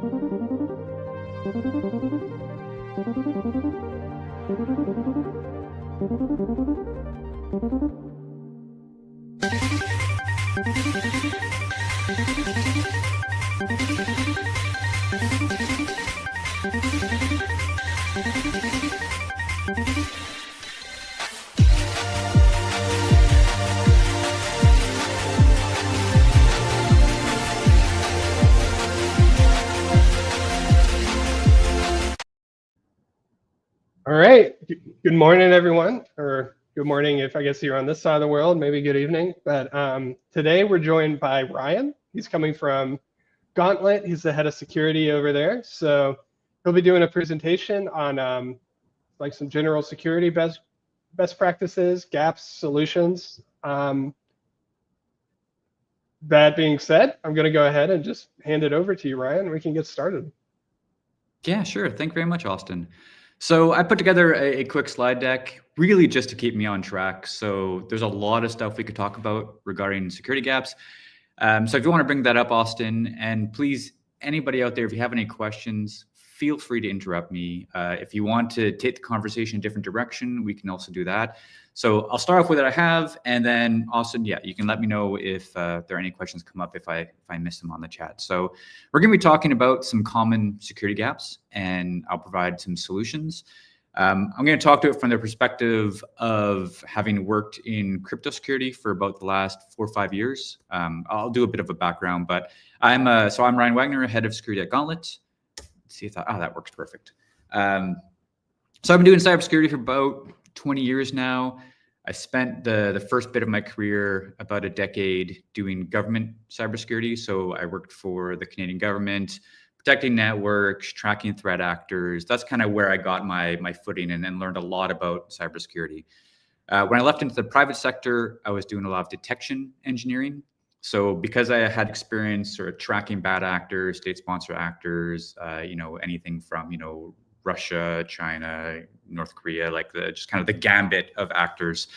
All right. Good morning, everyone, or good morning if I guess you're on this side of the world, maybe good evening. But today we're joined by Ryan. He's coming from Gauntlet. He's the head of security over there. So he'll be doing a presentation on like some general security best practices, gaps, solutions. That being said, I'm going to go ahead and just hand it over to you, Ryan. We can get started. Yeah, sure. Thank you very much, Austin. So I put together a quick slide deck, really just to keep me on track. So there's a lot of stuff we could talk about regarding security gaps. So if you want to bring that up, Austin, and please, anybody out there, if you have any questions, feel free to interrupt me. If you want to take the conversation a different direction, we can also do that. So I'll start off with what I have, and then Austin, yeah, you can let me know if there are any questions come up if I miss them on the chat. So we're going to be talking about some common security gaps, and I'll provide some solutions. I'm going to talk to it from the perspective of having worked in crypto security for about the last 4 or 5 years. I'll do a bit of a background, but I'm Ryan Wagner, head of security at Gauntlet. Let's see if that works perfect. So I've been doing cybersecurity for about 20 years now. I spent the first bit of my career, about a decade, doing government cybersecurity. So I worked for the Canadian government, protecting networks, tracking threat actors. That's kind of where I got my footing and then learned a lot about cybersecurity. When I left into the private sector, I was doing a lot of detection engineering. So because I had experience sort of tracking bad actors, state-sponsored actors, anything from, Russia, China, North Korea, like just kind of the gambit of actors.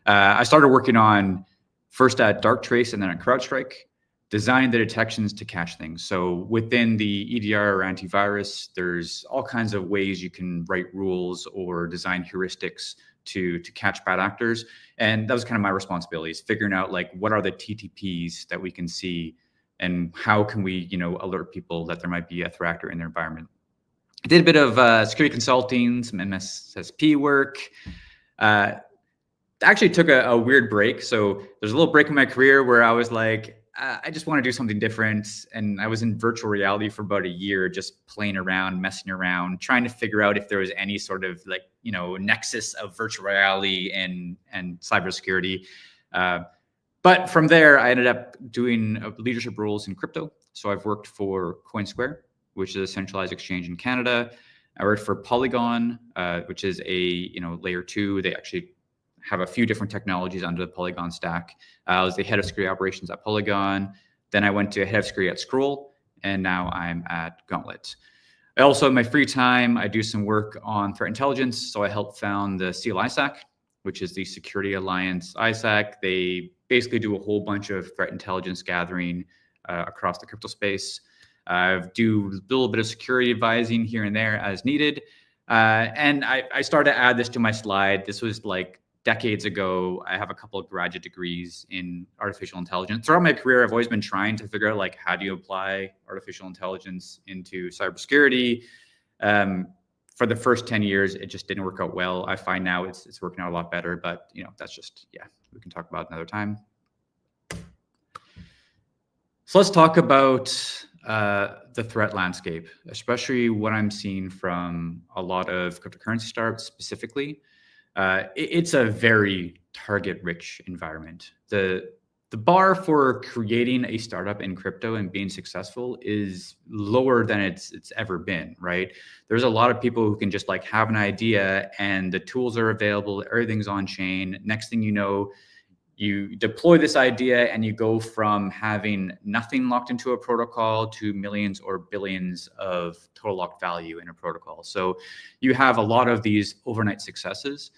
I started working on first at Darktrace and then at CrowdStrike, designing the detections to catch things. So within the EDR or antivirus, there's all kinds of ways you can write rules or design heuristics to catch bad actors. And that was kind of my responsibilities, figuring out like what are the TTPs that we can see and how can we, alert people that there might be a threat actor in their environment. I did a bit of security consulting, some MSSP work. Actually took a weird break. So there's a little break in my career where I was like, I just want to do something different. And I was in virtual reality for about a year, just playing around, messing around, trying to figure out if there was any sort of like, nexus of virtual reality and cybersecurity. But from there, I ended up doing leadership roles in crypto. So I've worked for CoinSquare, which is a centralized exchange in Canada. I worked for Polygon, which is a layer 2. They actually have a few different technologies under the Polygon stack. I was the head of security operations at Polygon. Then I went to head of security at Scroll, and now I'm at Gauntlet. Also, in my free time, I do some work on threat intelligence. So I helped found the SEAL ISAC, which is the Security Alliance ISAC. They basically do a whole bunch of threat intelligence gathering across the crypto space. I do a little bit of security advising here and there as needed. And I started to add this to my slide. This was like decades ago. I have a couple of graduate degrees in artificial intelligence. Throughout my career, I've always been trying to figure out like, how do you apply artificial intelligence into cybersecurity? For the first 10 years, it just didn't work out well. I find now it's working out a lot better, but that's just, we can talk about it another time. So let's talk about the threat landscape, especially what I'm seeing from a lot of cryptocurrency startups specifically. It's a very target-rich environment. The bar for creating a startup in crypto and being successful is lower than it's ever been, right? There's a lot of people who can just like have an idea and the tools are available, everything's on chain. Next thing you know, you deploy this idea and you go from having nothing locked into a protocol to millions or billions of total locked value in a protocol. So you have a lot of these overnight successes.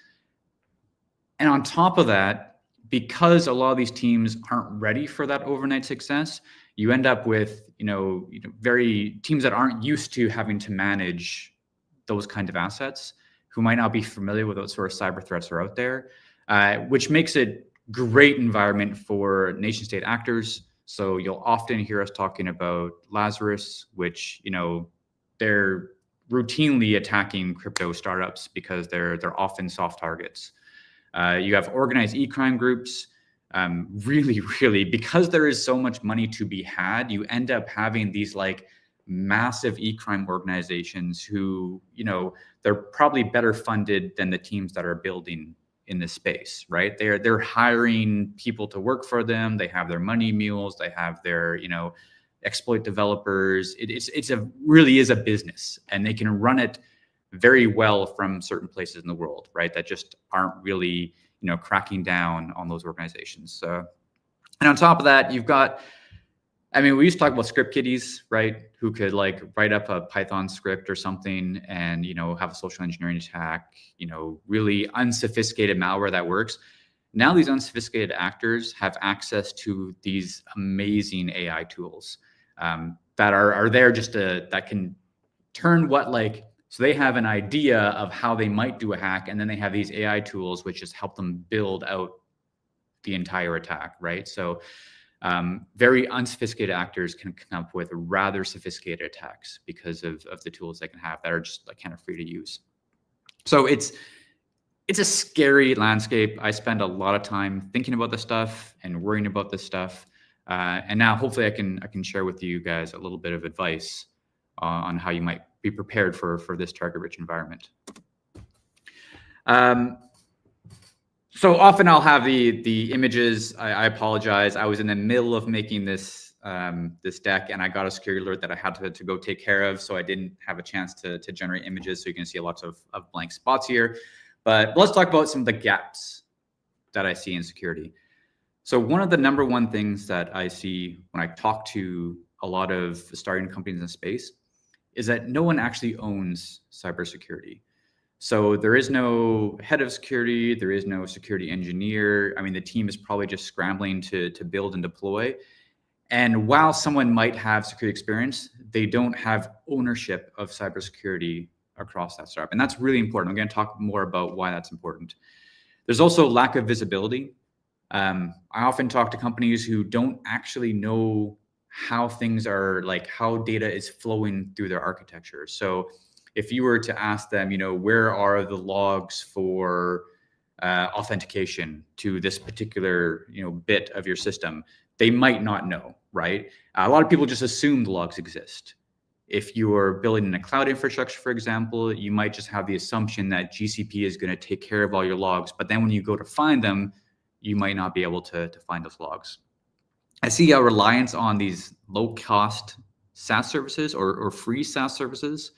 And on top of that, because a lot of these teams aren't ready for that overnight success, you end up with, very teams that aren't used to having to manage those kind of assets, who might not be familiar with what sort of cyber threats are out there, which makes it great environment for nation state actors. So you'll often hear us talking about Lazarus, which, they're routinely attacking crypto startups because they're often soft targets. You have organized e-crime groups. Really, because there is so much money to be had, you end up having these like massive e-crime organizations who, they're probably better funded than the teams that are building in this space, right? They're hiring people to work for them. They have their money mules. They have their, exploit developers. It's really is a business, and they can run it very well from certain places in the world, right? That just aren't really, cracking down on those organizations. And on top of that, you've got, we used to talk about script kiddies, right? Who could like write up a Python script or something and, have a social engineering attack, really unsophisticated malware that works. Now these unsophisticated actors have access to these amazing AI tools that are there just that can turn so they have an idea of how they might do a hack, and then they have these AI tools which just help them build out the entire attack, right? So very unsophisticated actors can come up with rather sophisticated attacks because of the tools they can have that are just like kind of free to use. So it's a scary landscape. I spend a lot of time thinking about this stuff and worrying about this stuff. And now hopefully I can share with you guys a little bit of advice on how you might be prepared for this target-rich environment. So often I'll have the images. I apologize. I was in the middle of making this this deck, and I got a security alert that I had to go take care of, so I didn't have a chance to generate images. So you can see lots of blank spots here. But let's talk about some of the gaps that I see in security. So one of the number one things that I see when I talk to a lot of starting companies in the space is that no one actually owns cybersecurity. So there is no head of security, there is no security engineer. The team is probably just scrambling to build and deploy. And while someone might have security experience, they don't have ownership of cybersecurity across that startup. And that's really important. I'm going to talk more about why that's important. There's also lack of visibility. I often talk to companies who don't actually know how things are, like how data is flowing through their architecture. So if you were to ask them, where are the logs for authentication to this particular, bit of your system, they might not know, right? A lot of people just assume the logs exist. If you're building in a cloud infrastructure, for example, you might just have the assumption that GCP is going to take care of all your logs. But then when you go to find them, you might not be able to find those logs. I see a reliance on these low-cost SaaS services or free SaaS services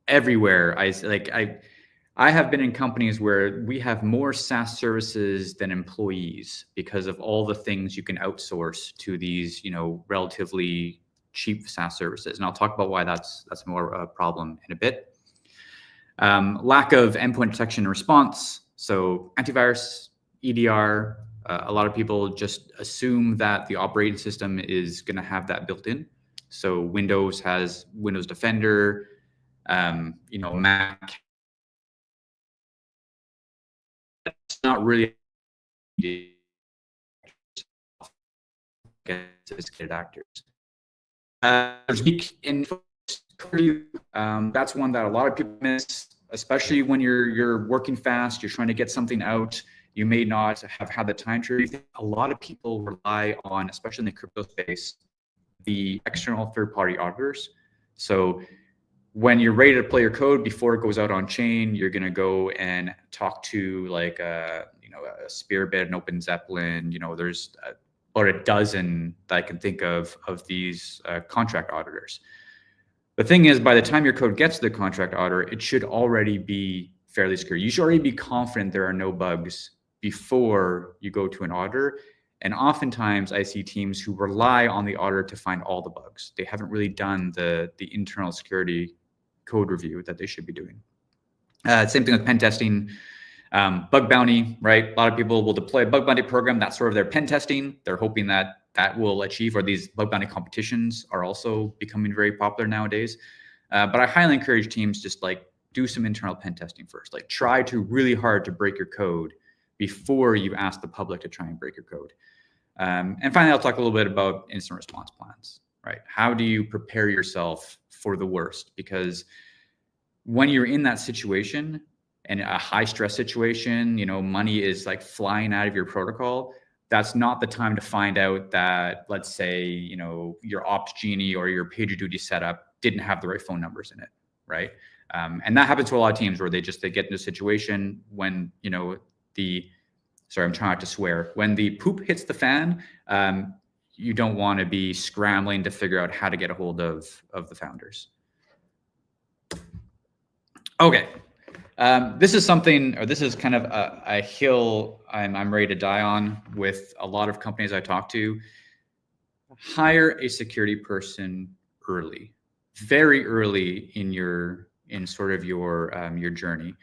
everywhere. I have been in companies where we have more SaaS services than employees because of all the things you can outsource to these, relatively cheap SaaS services. And I'll talk about why that's more a problem in a bit. Lack of endpoint detection and response. So antivirus, EDR, a lot of people just assume that the operating system is going to have that built in. So Windows has Windows Defender, Mac. It's not really sophisticated actors. There's weak info. That's one that a lot of people miss, especially when you're working fast, you're trying to get something out. You may not have had the time to review. A lot of people rely on, especially in the crypto space, the external third-party auditors. So when you're ready to play your code before it goes out on chain, you're going to go and talk to like a Spearbit, an Open Zeppelin. There's about a dozen that I can think of these contract auditors. The thing is, by the time your code gets to the contract auditor, it should already be fairly secure. You should already be confident there are no bugs before you go to an auditor. And oftentimes I see teams who rely on the auditor to find all the bugs. They haven't really done the internal security code review that they should be doing. Same thing with pen testing. Bug bounty, right? A lot of people will deploy a bug bounty program. That's sort of their pen testing. They're hoping that that will achieve, or these bug bounty competitions are also becoming very popular nowadays. But I highly encourage teams just like do some internal pen testing first. Like try to really hard to break your code before you ask the public to try and break your code. And finally, I'll talk a little bit about incident response plans, right? How do you prepare yourself for the worst? Because when you're in that situation, and a high stress situation, money is like flying out of your protocol, that's not the time to find out that, let's say, your ops genie or your PagerDuty setup didn't have the right phone numbers in it, right? And that happens to a lot of teams where they get into a situation when, sorry, I'm trying not to swear. When the poop hits the fan, you don't want to be scrambling to figure out how to get a hold of the founders. Okay. This is kind of a hill I'm ready to die on with a lot of companies I talk to. Hire a security person early, very early in sort of your journey.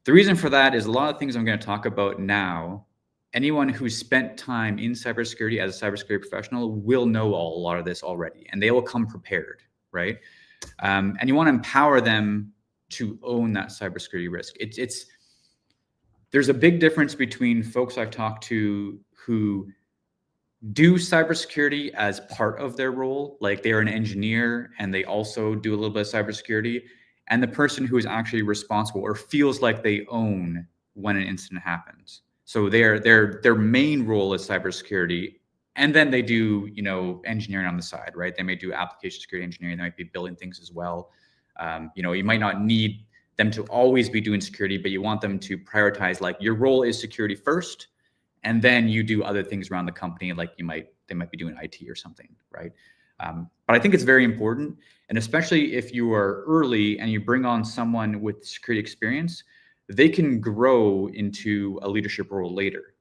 The reason for that is a lot of things I'm going to talk about now. Anyone who's spent time in cybersecurity as a cybersecurity professional will know a lot of this already, and they will come prepared, right? And you want to empower them to own that cybersecurity risk. There's a big difference between folks I've talked to who do cybersecurity as part of their role, like they're an engineer and they also do a little bit of cybersecurity, and the person who is actually responsible or feels like they own when an incident happens. So their main role is cybersecurity, and then they do engineering on the side, right? They may do application security engineering. They might be building things as well. You might not need them to always be doing security, but you want them to prioritize, like your role is security first, and then you do other things around the company, like they might be doing IT or something, right? But I think it's very important, and especially if you are early and you bring on someone with security experience, they can grow into a leadership role later.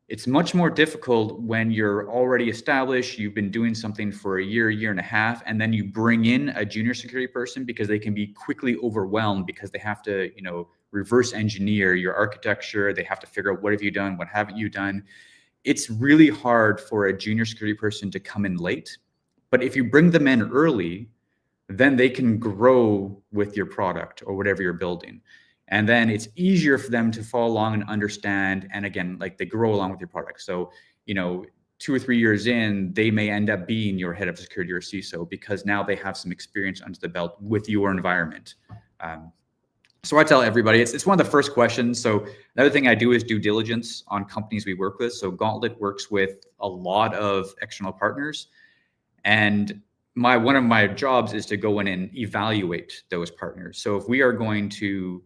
It's much more difficult when you're already established, you've been doing something for a year and a half, and then you bring in a junior security person because they can be quickly overwhelmed because they have to, reverse engineer your architecture. They have to figure out what have you done, what haven't you done. It's really hard for a junior security person to come in late. But if you bring them in early, then they can grow with your product or whatever you're building. And then it's easier for them to follow along and understand. And again, like they grow along with your product. So, 2 or 3 years in, they may end up being your head of security or CISO because now they have some experience under the belt with your environment. So I tell everybody, it's one of the first questions. So another thing I do is due diligence on companies we work with. So Gauntlet works with a lot of external partners. And one of my jobs is to go in and evaluate those partners. So if we are going to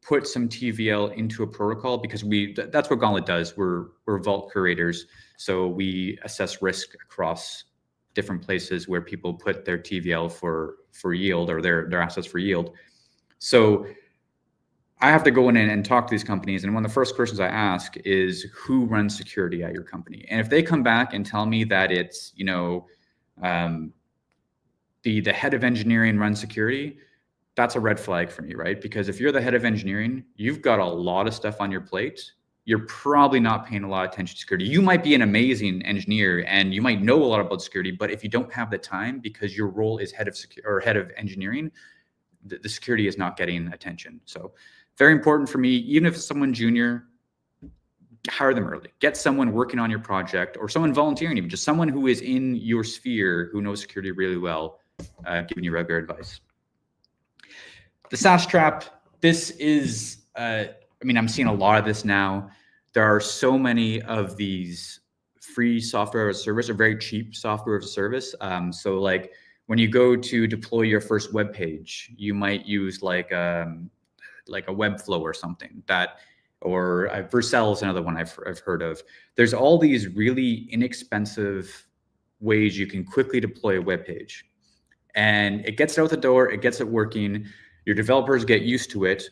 put some TVL into a protocol, because that's what Gauntlet does. We're vault curators. So we assess risk across different places where people put their TVL for yield, or their assets for yield. So I have to go in and talk to these companies. And one of the first questions I ask is, who runs security at your company? And if they come back and tell me that it's, the head of engineering runs security, that's a red flag for me, right? Because if you're the head of engineering, you've got a lot of stuff on your plate. You're probably not paying a lot of attention to security. You might be an amazing engineer and you might know a lot about security, but if you don't have the time because your role is head of engineering, the security is not getting attention. So very important for me, even if it's someone junior, hire them early. Get someone working on your project, or someone volunteering, even just someone who is in your sphere, who knows security really well, giving you regular advice. The SaaS trap, this is, I'm seeing a lot of this now. There are so many of these free software as a service, or very cheap software as a service. So like when you go to deploy your first web page, you might use like a Webflow or something, or Vercel is another one I've heard of. There's all these really inexpensive ways you can quickly deploy a web page, and it gets it out the door, it gets it working. Your developers get used to it.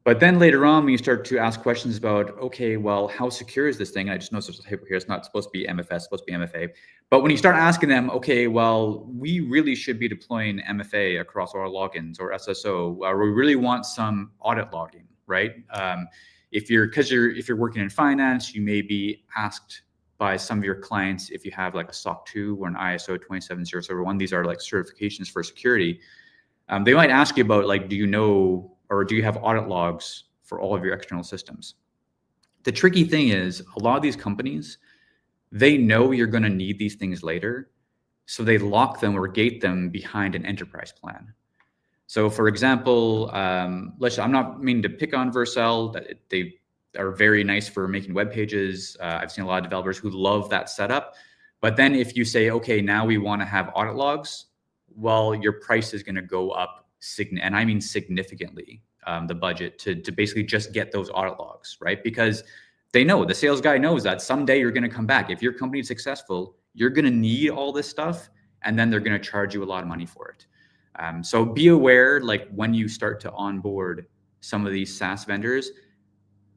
But then later on, when you start to ask questions about, okay, well, how secure is this thing? And I just noticed there's a typo here. It's not supposed to be MFS, it's supposed to be MFA. But when you start asking them, okay, well, we really should be deploying MFA across our logins, or SSO, or we really want some audit logging, right? If you're working in finance, you may be asked by some of your clients if you have like a SOC 2 or an ISO 27001. These are like certifications for security. They might ask you about like, do you know, or do you have audit logs for all of your external systems? The tricky thing is a lot of these companies, they know you're going to need these things later. So they lock them or gate them behind an enterprise plan. So for example, I'm not meaning to pick on Vercel. They are very nice for making web pages. I've seen a lot of developers who love that setup. But then if you say, okay, now we want to have audit logs, well, your price is going to go up, and I mean significantly, the budget to basically just get those audit logs, right? Because they know, the sales guy knows that someday you're going to come back. If your company is successful, you're going to need all this stuff, and then they're going to charge you a lot of money for it. So be aware, like when you start to onboard some of these SaaS vendors,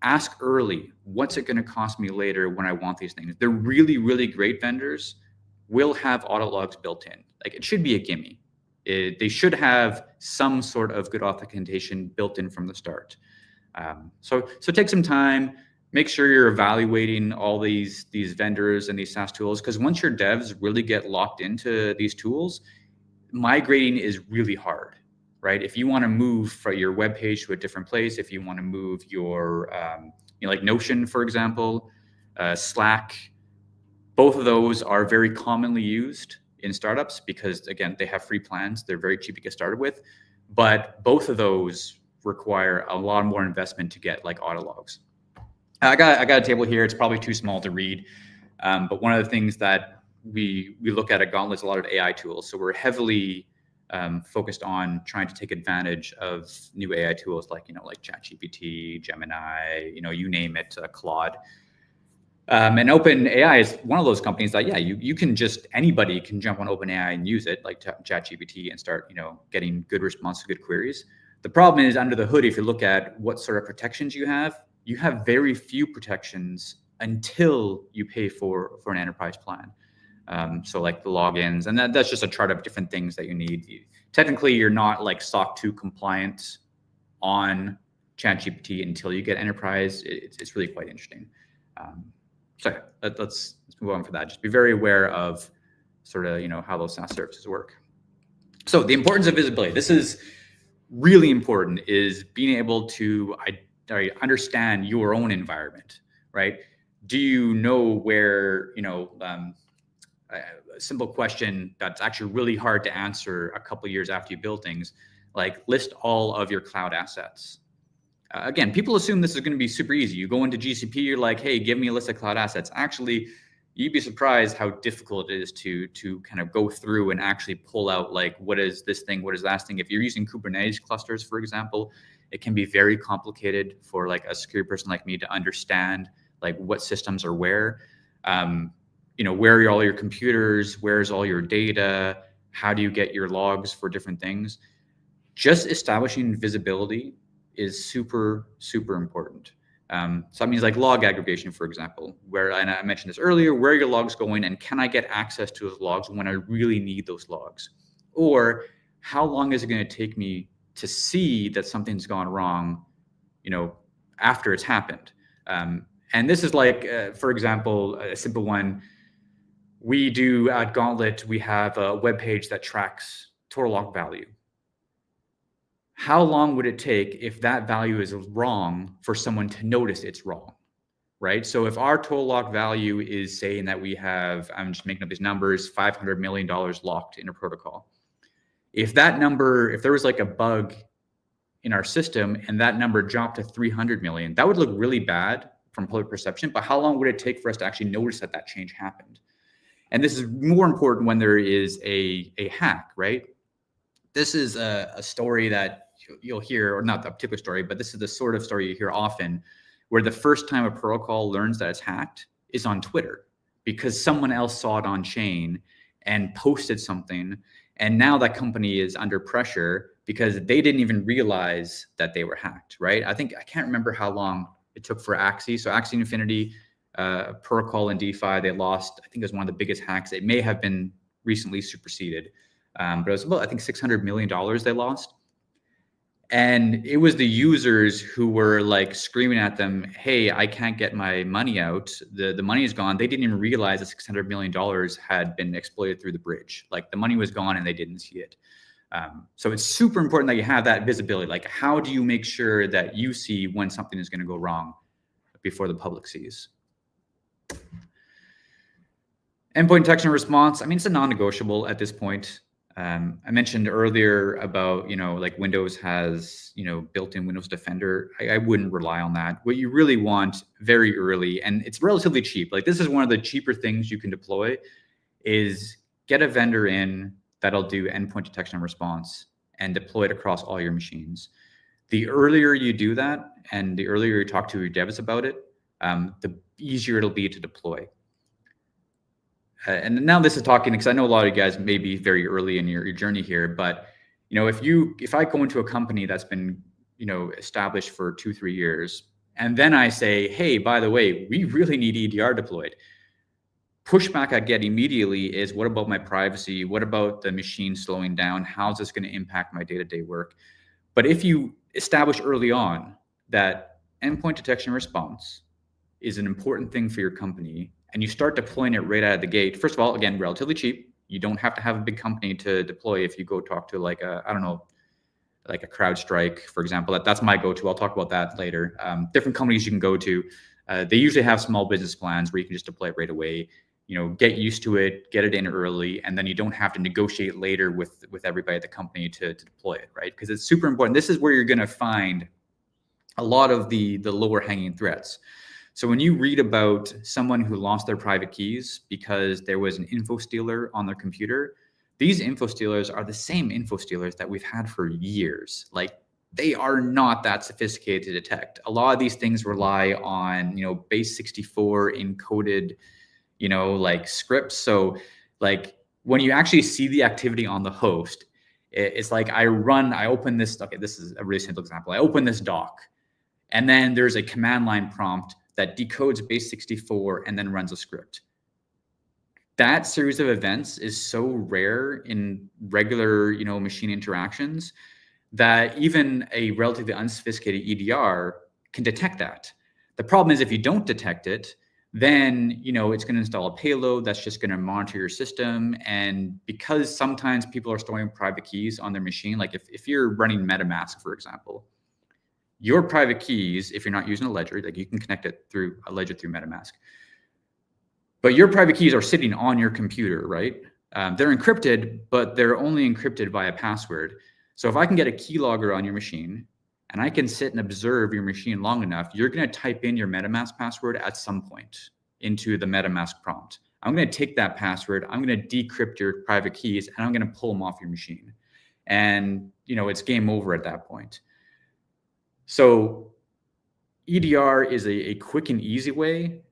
ask early, what's it going to cost me later when I want these things? They're really, really great vendors will have audit logs built in. Like it should be a gimme. They should have some sort of good authentication built in from the start. So take some time, make sure you're evaluating all these vendors and these SaaS tools, because once your devs really get locked into these tools, migrating is really hard, right? If you want to move from your web page to a different place, if you want to move your, like Notion, for example, Slack, both of those are very commonly used in startups because, again, they have free plans. They're very cheap to get started with, but both of those require a lot more investment to get like audit logs. I got a table here. It's probably too small to read, but one of the things that we look at Gauntlet is a lot of AI tools. So we're heavily focused on trying to take advantage of new AI tools like ChatGPT, Gemini, you name it, Claude. And OpenAI is one of those companies that, you can anybody can jump on OpenAI and use it, like ChatGPT, and start, getting good response to good queries. The problem is under the hood, if you look at what sort of protections you have very few protections until you pay for an enterprise plan. So like the logins, and that's just a chart of different things that you need. Technically, you're not like SOC 2 compliant on ChatGPT until you get enterprise. It's really quite interesting. So let's move on for that. Just be very aware of sort of, how those SaaS services work. So the importance of visibility, this is really important, is being able to understand your own environment, right? Do you know where, a simple question that's actually really hard to answer a couple of years after you build things, like list all of your cloud assets. Again, people assume this is going to be super easy. You go into GCP, you're like, hey, give me a list of cloud assets. Actually, you'd be surprised how difficult it is to kind of go through and actually pull out like, what is this thing? What is that thing? If you're using Kubernetes clusters, for example, it can be very complicated for like a security person like me to understand like what systems are where. Where are all your computers? Where's all your data? How do you get your logs for different things? Just establishing visibility is super, super important. So that means like log aggregation, for example, and I mentioned this earlier, where are your logs going and can I get access to those logs when I really need those logs? Or how long is it going to take me to see that something's gone wrong, after it's happened? And this is like, for example, a simple one. We do at Gauntlet, we have a web page that tracks total log value. How long would it take if that value is wrong for someone to notice it's wrong, right? So if our total log value is saying that we have, I'm just making up these numbers, $500 million locked in a protocol. If there was like a bug in our system and that number dropped to 300 million, that would look really bad from public perception, but how long would it take for us to actually notice that change happened? And this is more important when there is a hack, right? This is a story that you'll hear, or not the particular story, but this is the sort of story you hear often, where the first time a protocol learns that it's hacked is on Twitter because someone else saw it on chain and posted something. And now that company is under pressure because they didn't even realize that they were hacked, right? I can't remember how long it took for Axie. So Axie Infinity, protocol in DeFi, they lost, I think it was one of the biggest hacks. It may have been recently superseded, but it was about, I think, $600 million they lost. And it was the users who were like screaming at them, hey, I can't get my money out. The money is gone. They didn't even realize that $600 million had been exploited through the bridge. Like the money was gone and they didn't see it. So it's super important that you have that visibility. Like, how do you make sure that you see when something is going to go wrong before the public sees? Endpoint detection and response. I mean, it's a non-negotiable at this point. I mentioned earlier about, like Windows has, built-in Windows Defender. I wouldn't rely on that. What you really want very early, and it's relatively cheap. Like this is one of the cheaper things you can deploy, is get a vendor in that'll do endpoint detection and response and deploy it across all your machines. The earlier you do that, and the earlier you talk to your devs about it, the easier it'll be to deploy. And now this is talking, because I know a lot of you guys may be very early in your journey here, but if I go into a company that's been established for 2-3 years, and then I say, hey, by the way, we really need EDR deployed, pushback I get immediately is, what about my privacy? What about the machine slowing down? How's this going to impact my day-to-day work? But if you establish early on that endpoint detection and response is an important thing for your company, and you start deploying it right out of the gate, first of all, again, relatively cheap. You don't have to have a big company to deploy. If you go talk to like a CrowdStrike, for example, that's my go-to. I'll talk about that later. Different companies you can go to, they usually have small business plans where you can just deploy it right away. Get used to it, get it in early, and then you don't have to negotiate later with everybody at the company to deploy it, right? Because it's super important. This is where you're going to find a lot of the lower hanging threats. So when you read about someone who lost their private keys because there was an info stealer on their computer, these info stealers are the same info stealers that we've had for years. Like, they are not that sophisticated to detect. A lot of these things rely on, base 64 encoded, like scripts. So like when you actually see the activity on the host, it's like I open this, okay, this is a really simple example. I open this doc, and then there's a command line prompt that decodes base 64 and then runs a script. That series of events is so rare in regular, machine interactions that even a relatively unsophisticated EDR can detect that. The problem is if you don't detect it, then, it's going to install a payload that's just going to monitor your system. And because sometimes people are storing private keys on their machine, like if you're running MetaMask, for example, your private keys, if you're not using a ledger, like you can connect it through a ledger through MetaMask, but your private keys are sitting on your computer, right? They're encrypted, but they're only encrypted by a password. So if I can get a keylogger on your machine and I can sit and observe your machine long enough, you're going to type in your MetaMask password at some point into the MetaMask prompt. I'm going to take that password, I'm going to decrypt your private keys, and I'm going to pull them off your machine. And, it's game over at that point. So EDR is a quick and easy way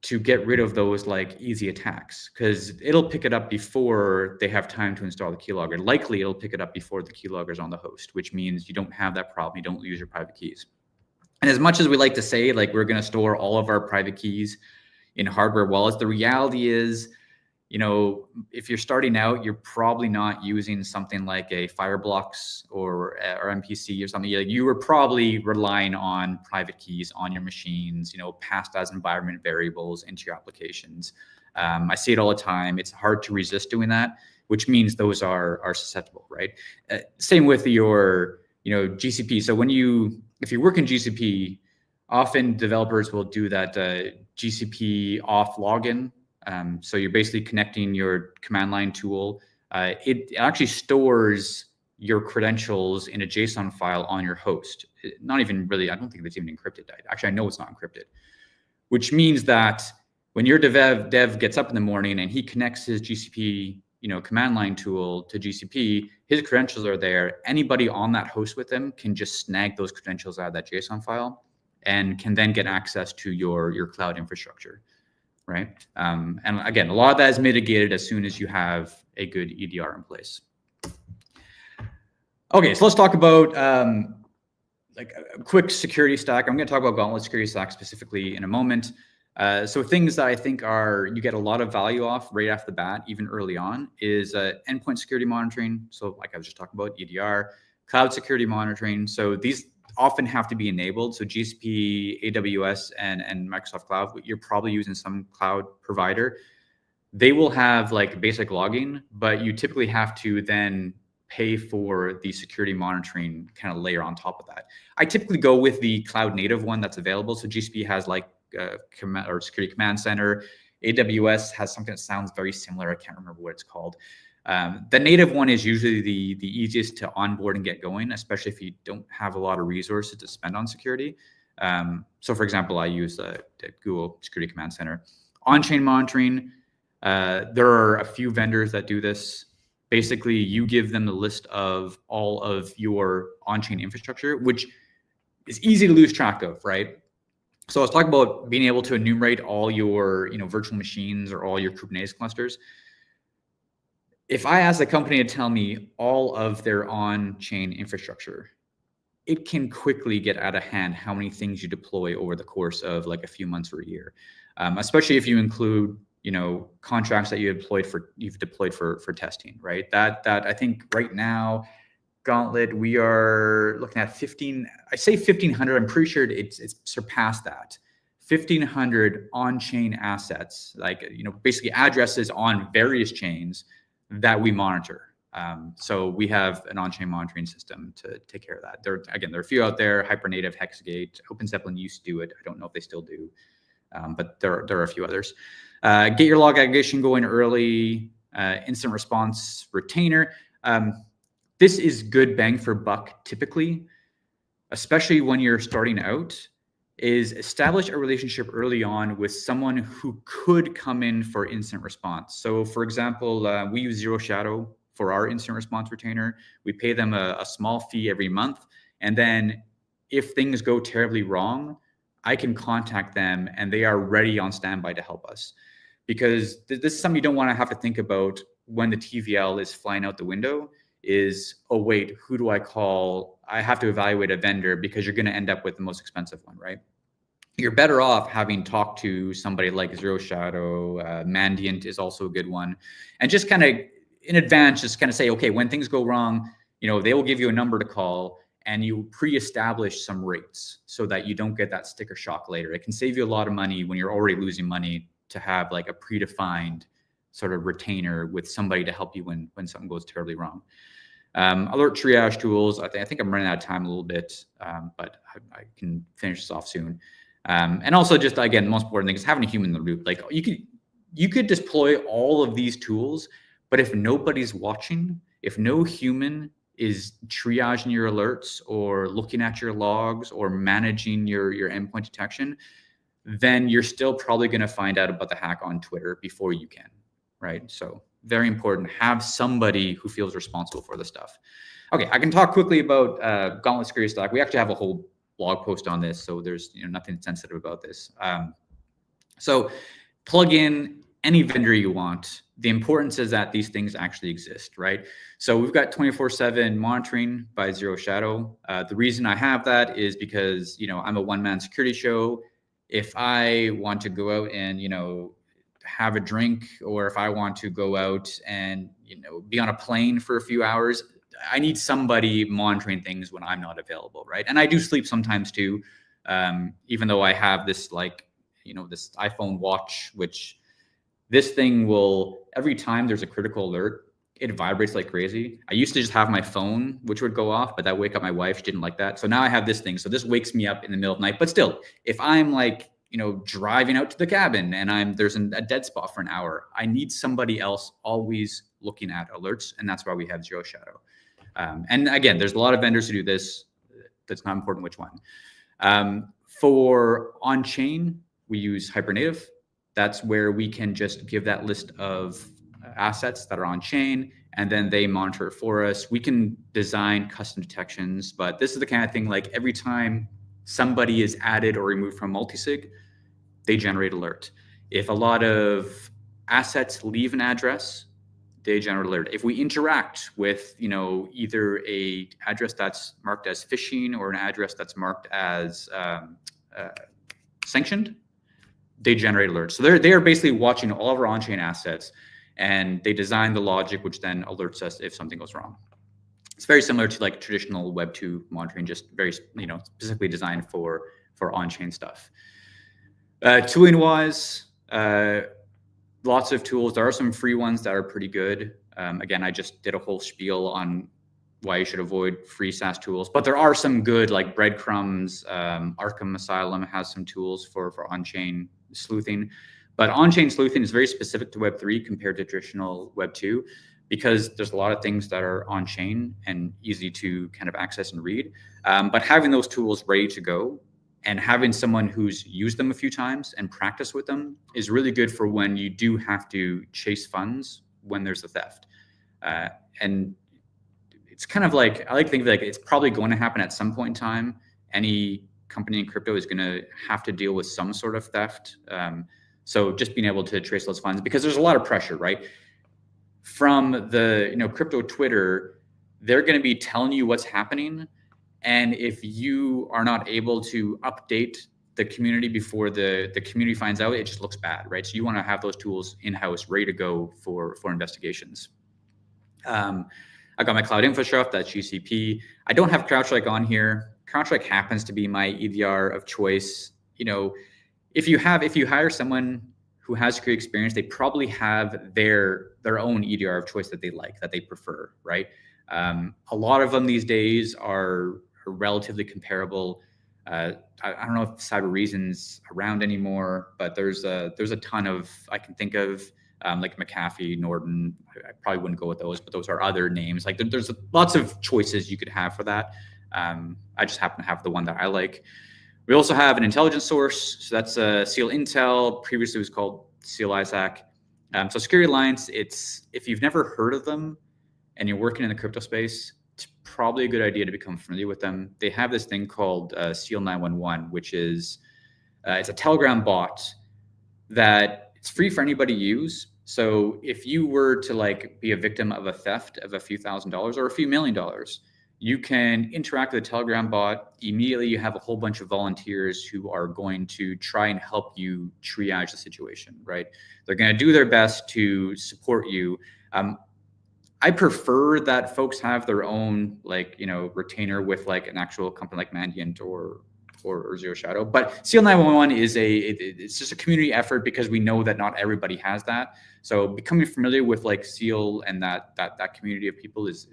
to get rid of those like easy attacks, because it'll pick it up before they have time to install the keylogger. Likely it'll pick it up before the keylogger is on the host, which means you don't have that problem. You don't lose your private keys. And as much as we like to say, like, we're going to store all of our private keys in hardware wallets, the reality is, if you're starting out, you're probably not using something like a Fireblocks or MPC or something. You were probably relying on private keys on your machines, passed as environment variables into your applications. I see it all the time. It's hard to resist doing that, which means those are susceptible, right? Same with your, GCP. So if you work in GCP, often developers will do that GCP auth login. So you're basically connecting your command line tool. It actually stores your credentials in a JSON file on your host. Not even really, I don't think that's even encrypted. Actually, I know it's not encrypted, which means that when your dev gets up in the morning and he connects his GCP, command line tool to GCP, his credentials are there. Anybody on that host with him can just snag those credentials out of that JSON file and can then get access to your cloud infrastructure. Right. And again, a lot of that is mitigated as soon as you have a good EDR in place. Okay, so let's talk about like a quick security stack. I'm going to talk about Gauntlet security stack specifically in a moment. So things that I think you get a lot of value off right off the bat, even early on, is endpoint security monitoring. So like I was just talking about, EDR, cloud security monitoring. So these often have to be enabled. So GCP, AWS, and Microsoft Cloud, you're probably using some cloud provider. They will have like basic logging, but you typically have to then pay for the security monitoring kind of layer on top of that. I typically go with the cloud native one that's available. So GCP has like command or security command center. AWS has something that sounds very similar. I can't remember what it's called. The native one is usually the easiest to onboard and get going, especially if you don't have a lot of resources to spend on security. So for example, I use the Google Security Command Center. On-chain monitoring, there are a few vendors that do this. Basically, you give them the list of all of your on-chain infrastructure, which is easy to lose track of, right? So I was talking about being able to enumerate all your virtual machines or all your Kubernetes clusters. If I ask a company to tell me all of their on-chain infrastructure, it can quickly get out of hand how many things you deploy over the course of like a few months or a year, especially if you include contracts that you've deployed for testing, right? That I think right now, Gauntlet, we are looking at 15. I say 1,500. I'm pretty sure it's surpassed that. 1,500 on-chain assets, like basically addresses on various chains that we monitor. So we have an on-chain monitoring system to take care of that. There are a few out there. Hypernative, Hexagate, OpenZeppelin used to do it. I don't know if they still do, but there are a few others. Get your log aggregation going early. Instant response retainer. This is good bang for buck typically, especially when you're starting out, is establish a relationship early on with someone who could come in for instant response. So for example, we use Zero Shadow for our instant response retainer. We pay them a small fee every month. And then if things go terribly wrong, I can contact them and they are ready on standby to help us. Because this is something you don't want to have to think about when the TVL is flying out the window is, oh, wait, who do I call? I have to evaluate a vendor because you're going to end up with the most expensive one, right? You're better off having talked to somebody like Zero Shadow. Mandiant is also a good one. And just kind of in advance, just kind of say, okay, when things go wrong, they will give you a number to call and you pre-establish some rates so that you don't get that sticker shock later. It can save you a lot of money when you're already losing money to have like a predefined sort of retainer with somebody to help you when something goes terribly wrong. Alert triage tools. I think I'm running out of time a little bit, but I can finish this off soon. And also just, again, the most important thing is having a human in the loop. Like you could deploy all of these tools, but if nobody's watching, if no human is triaging your alerts or looking at your logs or managing your endpoint detection, then you're still probably going to find out about the hack on Twitter before you can, right? So very important. Have somebody who feels responsible for the stuff. Okay, I can talk quickly about Gauntlet Security Stack. We actually have a whole blog post on this, so there's nothing sensitive about this. So plug in any vendor you want. The importance is that these things actually exist, right? So we've got 24/7 monitoring by Zero Shadow. The reason I have that is because I'm a one-man security show. If I want to go out and have a drink, or if I want to go out and be on a plane for a few hours, I need somebody monitoring things when I'm not available, right? And I do sleep sometimes too, even though I have this this iPhone watch, which this thing will, every time there's a critical alert, it vibrates like crazy. I used to just have my phone, which would go off, but that wake up my wife. She didn't like that. So now I have this thing. So this wakes me up in the middle of the night. But still, if I'm like, driving out to the cabin and there's a dead spot for an hour, I need somebody else always looking at alerts. And that's why we have Zero Shadow. And again, there's a lot of vendors who do this. That's not important which one. For on-chain, we use Hypernative. That's where we can just give that list of assets that are on chain, and then they monitor it for us. We can design custom detections, but this is the kind of thing, like every time somebody is added or removed from multisig, they generate alert. If a lot of assets leave an address, they generate alert. If we interact with, either a address that's marked as phishing or an address that's marked as sanctioned, they generate alerts. So they are basically watching all of our on-chain assets, and they design the logic, which then alerts us if something goes wrong. It's very similar to like traditional Web 2 monitoring, just very, specifically designed for on-chain stuff. Tooling wise, lots of tools. There are some free ones that are pretty good. Again, I just did a whole spiel on why you should avoid free SaaS tools, but there are some good, like Breadcrumbs. Arkham Asylum has some tools for on-chain sleuthing, but on-chain sleuthing is very specific to Web3 compared to traditional Web2, because there's a lot of things that are on-chain and easy to kind of access and read. But having those tools ready to go and having someone who's used them a few times and practice with them is really good for when you do have to chase funds when there's a theft. And it's kind of like, I like to think of it like it's probably going to happen at some point in time. Any company in crypto is going to have to deal with some sort of theft. So just being able to trace those funds, because there's a lot of pressure, right? From the crypto Twitter, they're going to be telling you what's happening. And if you are not able to update the community before the community finds out, it just looks bad, right? So you want to have those tools in-house ready to go for investigations. I got my cloud infra stuff, that's GCP. I don't have CrowdStrike on here. CrowdStrike happens to be my EDR of choice. If you hire someone who has security experience, they probably have their own EDR of choice that they prefer, right? A lot of them these days are relatively comparable. I don't know if Cybereason's around anymore, but there's a ton of, I can think of, like McAfee, Norton. I probably wouldn't go with those, but those are other names. Like there's lots of choices you could have for that. I just happen to have the one that I like. We also have an intelligence source. So that's Seal Intel. Previously it was called Seal ISAC. So Security Alliance, if you've never heard of them and you're working in the crypto space, it's probably a good idea to become familiar with them. They have this thing called Seal 911, which is it's a Telegram bot that it's free for anybody to use. So if you were to be a victim of a theft of a few $1,000s or a few $1 million, you can interact with the Telegram bot. Immediately, you have a whole bunch of volunteers who are going to try and help you triage the situation, right? They're going to do their best to support you. I prefer that folks have their own retainer with an actual company like Mandiant or Zero Shadow. But Seal 911 it's just a community effort, because we know that not everybody has that. So becoming familiar with Seal and that community of people is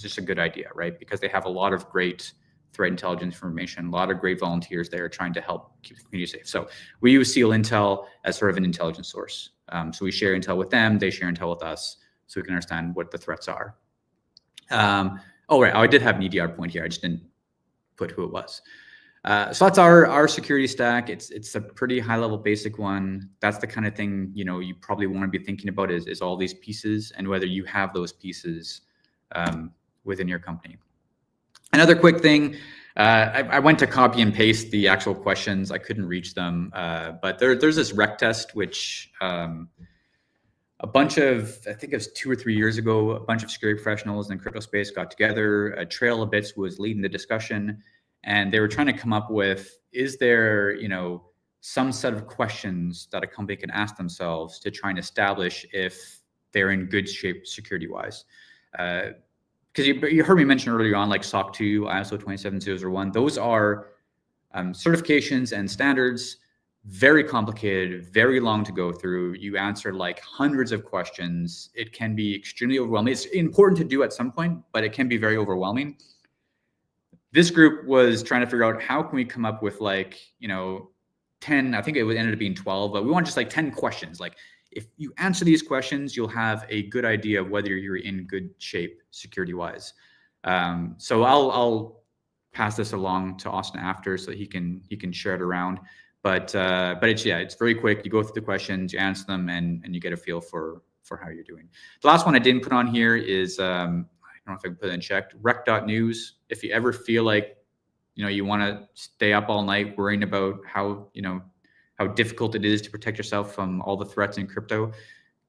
just a good idea, right? Because they have a lot of great threat intelligence information, a lot of great volunteers there trying to help keep the community safe. So we use Seal Intel as sort of an intelligence source. So we share intel with them, they share intel with us, so we can understand what the threats are. I did have an EDR point here. I just didn't put who it was. So that's our security stack. It's a pretty high level basic one. That's the kind of thing you probably want to be thinking about is all these pieces and whether you have those pieces within your company. Another quick thing, I went to copy and paste the actual questions. I couldn't reach them, but there's this rec test, which a bunch of, I think it was 2 or 3 years ago, a bunch of security professionals in the crypto space got together. Trail of Bits was leading the discussion, and they were trying to come up with, is there, some set of questions that a company can ask themselves to try and establish if they're in good shape security-wise. Because you heard me mention earlier on, SOC 2, ISO 27001, those are certifications and standards, very complicated, very long to go through. You answer hundreds of questions. It can be extremely overwhelming. It's important to do at some point, but it can be very overwhelming. This group was trying to figure out, how can we come up with 10, I think it ended up being 12, but we want just 10 questions. If you answer these questions, you'll have a good idea of whether you're in good shape security-wise. So I'll pass this along to Austin after, so he can share it around. But it's very quick. You go through the questions, you answer them, and you get a feel for how you're doing. The last one I didn't put on here is I don't know if I can put it in check. Rec.news. If you ever feel you want to stay up all night worrying about how difficult it is to protect yourself from all the threats in crypto,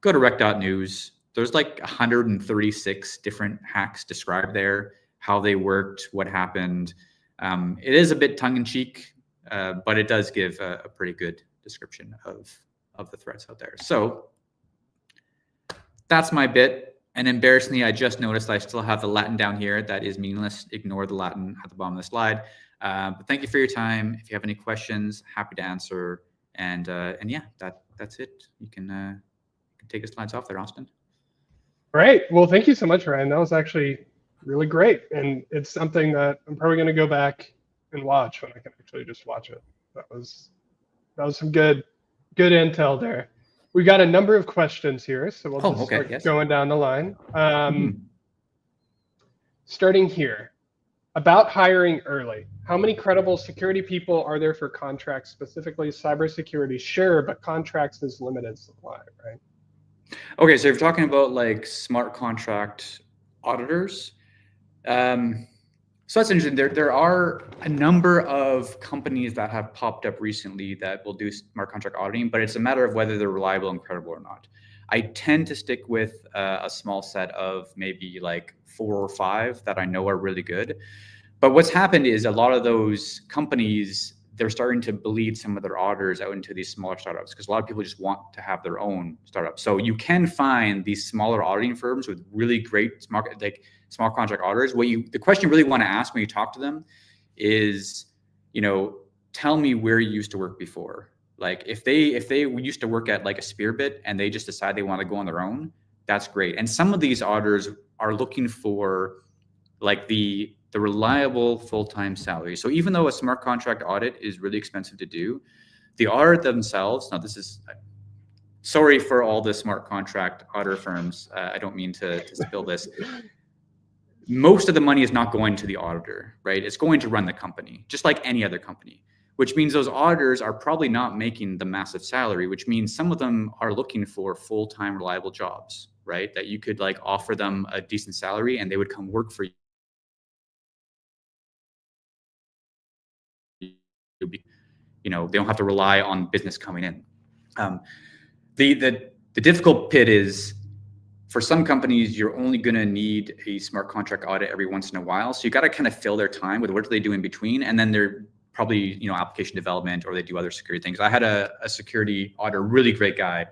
go to rec.news. There's 136 different hacks described there, how they worked, what happened. It is a bit tongue-in-cheek, but it does give a pretty good description of the threats out there. So that's my bit. And embarrassingly, I just noticed I still have the Latin down here. That is meaningless. Ignore the Latin at the bottom of the slide. But thank you for your time. If you have any questions, happy to answer. And yeah, that's it. You can take the slides off there, Austin. Right. Well, thank you so much, Ryan. That was actually really great. And it's something that I'm probably going to go back and watch when I can actually just watch it. That was some good intel there. We got a number of questions here, so we'll just start going down the line. Starting here, about hiring early. How many credible security people are there for contracts, specifically cybersecurity? Sure, but contracts is limited supply, right? Okay, so if you're talking about like smart contract auditors, so that's interesting. There are a number of companies that have popped up recently that will do smart contract auditing, but it's a matter of whether they're reliable and credible or not. I tend to stick with a small set of maybe like 4 or 5 that I know are really good. But what's happened is a lot of those companies, they're starting to bleed some of their auditors out into these smaller startups because a lot of people just want to have their own startup. So you can find these smaller auditing firms with really great small contract auditors. The question you really want to ask when you talk to them is, tell me where you used to work before. Like if they used to work at like a Spearbit and they just decide they want to go on their own, that's great. And some of these auditors are looking for like the reliable full-time salary. So even though a smart contract audit is really expensive to do, the audit themselves, now this is, sorry for all the smart contract auditor firms. I don't mean to spill this. Most of the money is not going to the auditor, right? It's going to run the company, just like any other company, which means those auditors are probably not making the massive salary, which means some of them are looking for full-time reliable jobs, right? That you could like offer them a decent salary and they would come work for you. They don't have to rely on business coming in. The difficult pit is, for some companies, you're only going to need a smart contract audit every once in a while. So you got to kind of fill their time with what do they do in between, and then they're probably application development or they do other security things. I had a security auditor, really great guy.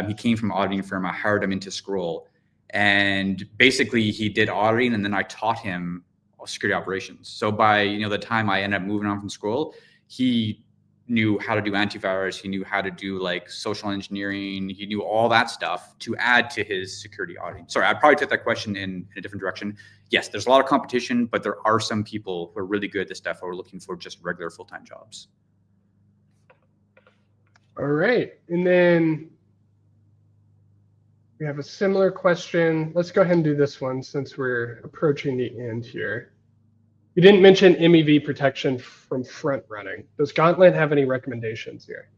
He came from an auditing firm. I hired him into Scroll, and basically he did auditing, and then I taught him security operations. So by the time I ended up moving on from Scroll, he knew how to do antivirus. He knew how to do like social engineering. He knew all that stuff to add to his security auditing. Sorry, I probably took that question in a different direction. Yes, there's a lot of competition, but there are some people who are really good at this stuff who are looking for just regular full-time jobs. All right. And then we have a similar question. Let's go ahead and do this one since we're approaching the end here. You didn't mention MEV protection from front running. Does Gauntlet have any recommendations here?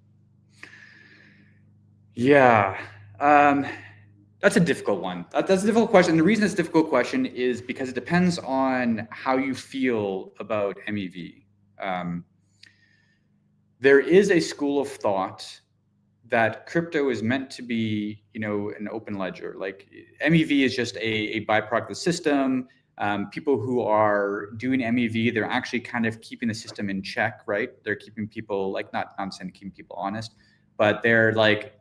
Yeah, that's a difficult one. That's a difficult question. The reason it's a difficult question is because it depends on how you feel about MEV. There is a school of thought that crypto is meant to be, an open ledger. Like MEV is just a byproduct of the system. People who are doing MEV, they're actually kind of keeping the system in check, right? They're keeping people I'm saying keeping people honest, but they're like,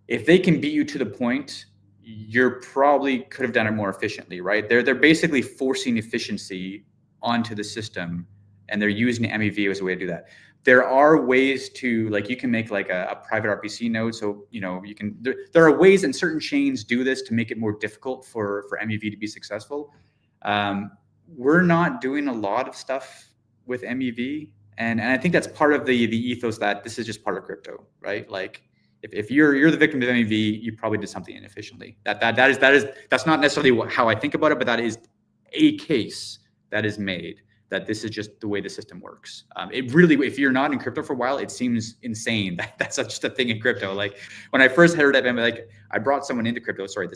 if they can beat you to the point, you're probably could have done it more efficiently, right? They're basically forcing efficiency onto the system, and they're using MEV as a way to do that. There are ways to you can make like a private RPC node. So, you can, there are ways and certain chains do this to make it more difficult for MEV to be successful. We're not doing a lot of stuff with MEV. And I think that's part of the ethos that this is just part of crypto, right? Like if you're the victim of MEV, you probably did something inefficiently. That's not necessarily how I think about it, but that is a case that is made that this is just the way the system works. It really, if you're not in crypto for a while, it seems insane that that's just a thing in crypto. Like when I first heard it, I brought someone into crypto. Sorry,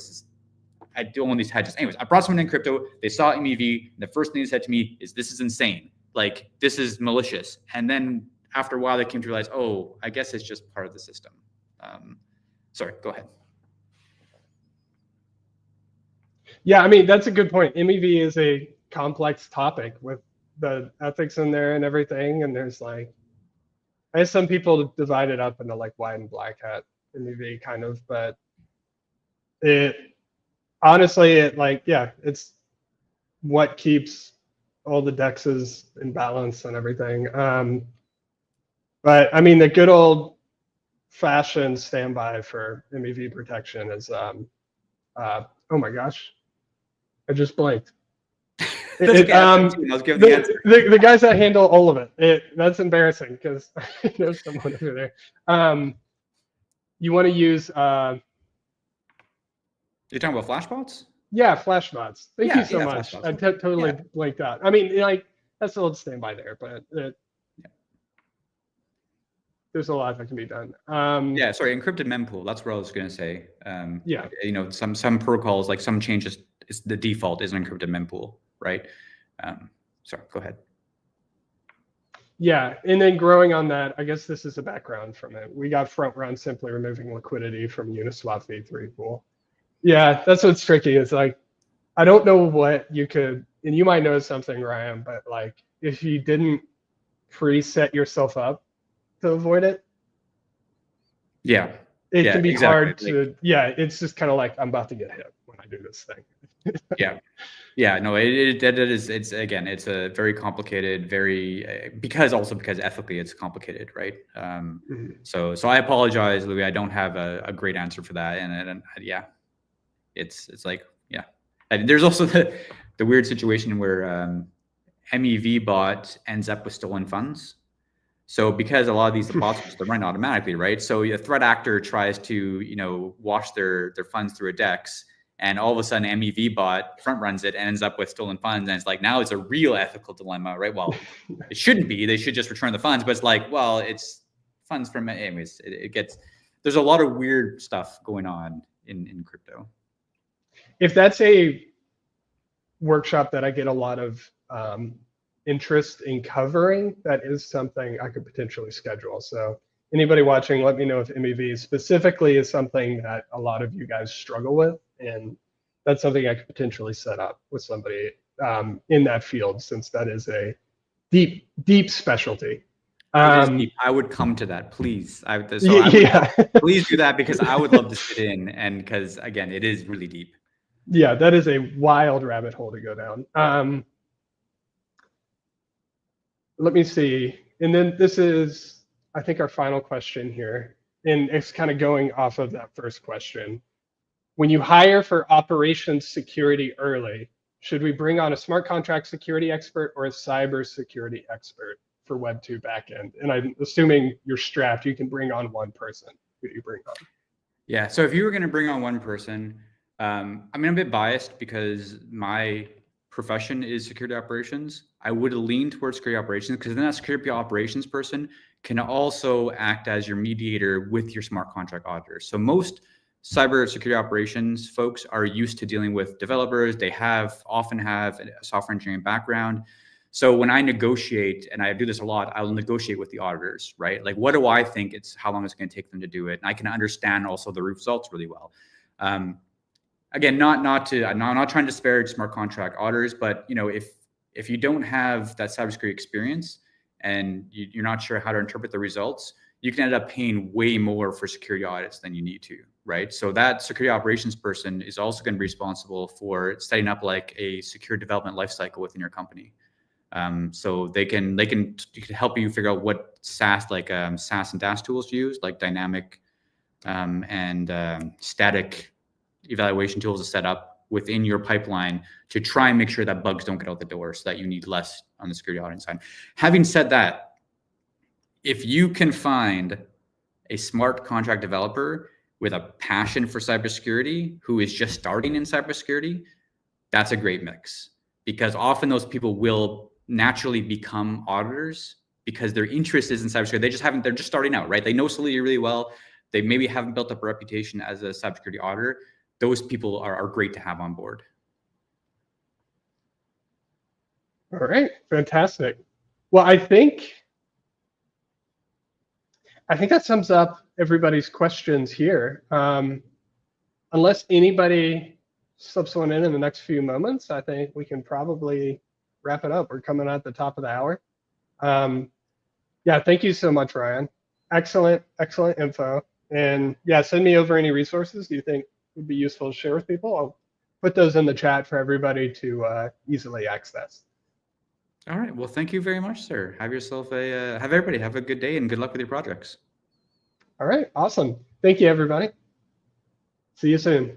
I do own these hedges. Anyways, I brought someone in crypto. They saw MEV. And the first thing they said to me is, "This is insane. Like this is malicious." And then after a while, they came to realize, "Oh, I guess it's just part of the system." Sorry, go ahead. Yeah, that's a good point. MEV is a complex topic with the ethics in there and everything. And there's I guess some people divide it up into white and black hat MEV kind of, but honestly, it's what keeps all the dexes in balance and everything. But I mean, the good old fashioned standby for MEV protection is, oh my gosh, I just blanked. That's okay. I'll give the answer. The guys that handle all of that's embarrassing because I know someone over there. You want to use, You're talking about flashbots? yeah, flashbots. Thank you so Yeah, much. flashbots. I totally blanked out. I mean, like, that's a little standby there, but there's a lot that can be done. Yeah, sorry, encrypted mempool. That's what I was going to say. Yeah. You know, some protocols, like some changes, the default is an encrypted mempool, right? Sorry, go ahead. Yeah, and then growing on that, I guess this is a background from it. We got front run simply removing liquidity from Uniswap v3 pool. Yeah, that's what's tricky. It's like, I don't know what you could, and you might know something, Ryan, but like if you didn't preset yourself up to avoid it, yeah, it can be exactly. hard to, it's just kind of like, I'm about to get hit when I do this thing. Yeah, no, it's again, it's a very complicated, because ethically it's complicated, right? So I apologize, Louis. I don't have a great answer for that, and yeah, it's like, yeah. And there's also the weird situation where MEV bot ends up with stolen funds. So because a lot of these deposits are run automatically, right? So a threat actor tries to wash their funds through a DEX, and all of a sudden MEV bot front runs it and ends up with stolen funds, and it's like, now it's a real ethical dilemma, right? Well, it shouldn't be. They should just return the funds, but it's like, well, it's funds from, anyways. There's a lot of weird stuff going on in crypto. If that's a workshop that I get a lot of interest in covering, that is something I could potentially schedule. So anybody watching, let me know if MEV specifically is something that a lot of you guys struggle with, and that's something I could potentially set up with somebody in that field, since that is a deep specialty. It is deep. I would come to that, please. Please do that, because I would love to sit in, and because again, it is really deep. Yeah, that is a wild rabbit hole to go down. Let me see. And then this is, I think, our final question here. And it's kind of going off of that first question. When you hire for operations security early, should we bring on a smart contract security expert or a cyber security expert for Web2 backend? And I'm assuming you're strapped, you can bring on one person. Who do you bring on? Yeah, so if you were going to bring on one person, I mean, I'm a bit biased because my profession is security operations. I would lean towards security operations, because then that security operations person can also act as your mediator with your smart contract auditor. So most cyber security operations folks are used to dealing with developers. They often have a software engineering background. So when I negotiate, and I do this a lot, I'll negotiate with the auditors, right? Like, what do I think how long it's going to take them to do it? And I can understand also the results really well. Again, I'm not trying to disparage smart contract auditors, but if you don't have that cybersecurity experience and you're not sure how to interpret the results, you can end up paying way more for security audits than you need to, right? So that security operations person is also going to be responsible for setting up like a secure development lifecycle within your company. So they can help you figure out what SaaS and DAS tools to use, like dynamic and static evaluation tools to set up within your pipeline to try and make sure that bugs don't get out the door, so that you need less on the security auditing side. Having said that, if you can find a smart contract developer with a passion for cybersecurity who is just starting in cybersecurity, that's a great mix, because often those people will naturally become auditors because their interest is in cybersecurity. They're just starting out, right? They know Solidity really well. They maybe haven't built up a reputation as a cybersecurity auditor. Those people are great to have on board. All right, fantastic. Well, I think that sums up everybody's questions here. Unless anybody slips one in the next few moments, I think we can probably wrap it up. We're coming at the top of the hour. Yeah, thank you so much, Ryan. Excellent info. And yeah, send me over any resources you think would be useful to share with people. I'll put those in the chat for everybody to easily access. All right. Well, thank you very much, sir. Have everybody have a good day and good luck with your projects. All right, awesome. Thank you, everybody. See you soon.